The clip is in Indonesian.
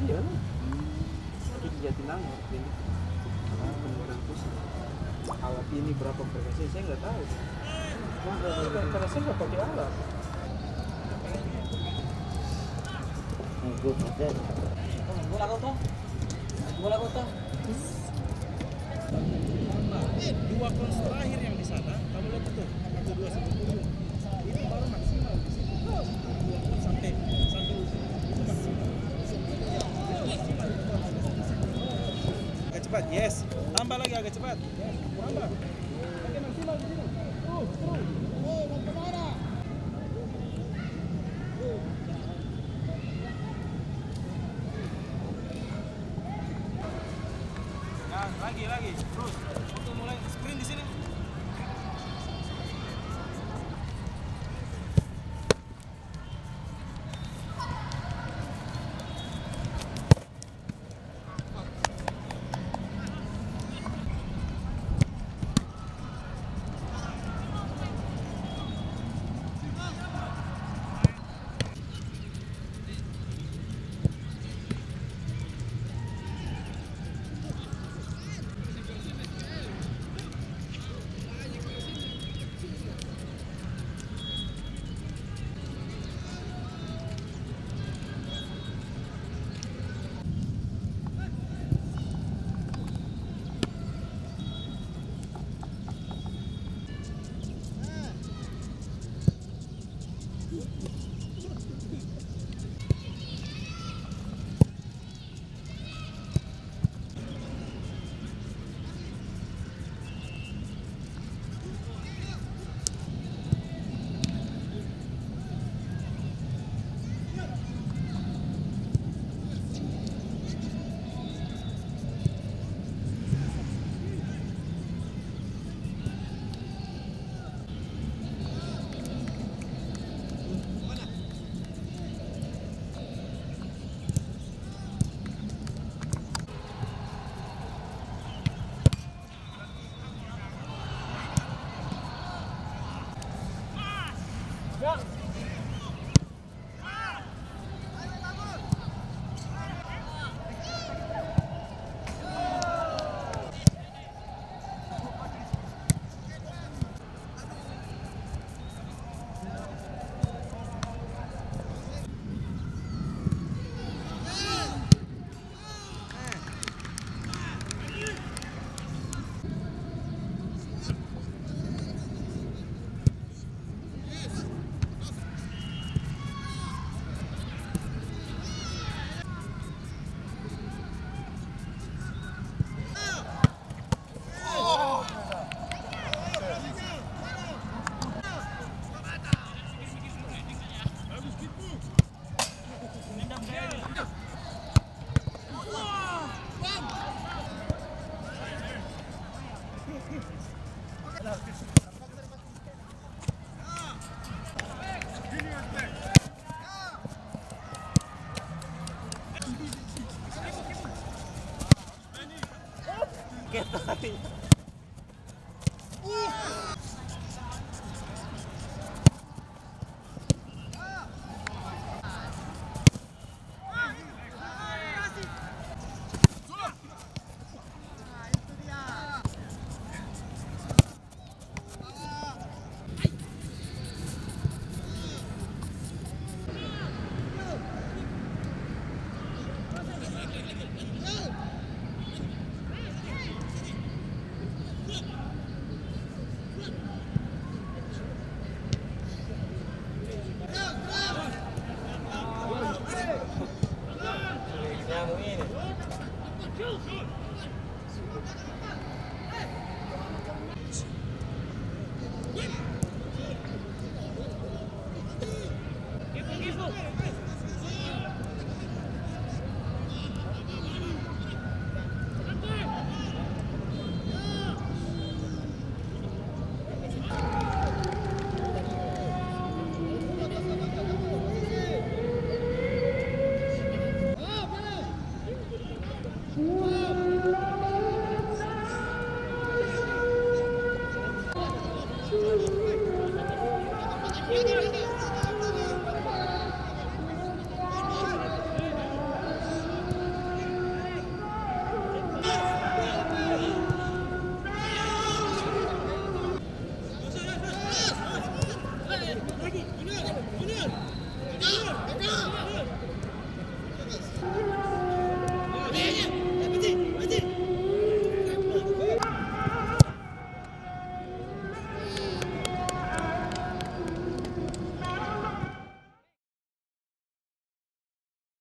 Iya. Itu di Jatinangor ini. Beneran pusing. Alat ini berapa frekuensi saya nggak tahu. Karena saya nggak pakai alat. Gue pakai. Bola kau toh? Bola kau toh? Dua kons terakhir yang di sana, kamu lihat itu, 1 2 sampai 7. Itu baru maksimal di sini. 2 kons sampai 1 itu maksimal. Agak cepat, yes. Tambah lagi agak cepat. Yes. Tambah. Pakai maksimal di sini. Terus. Mau kemana? Lagi, terus. Untuk mulai sprint di sini.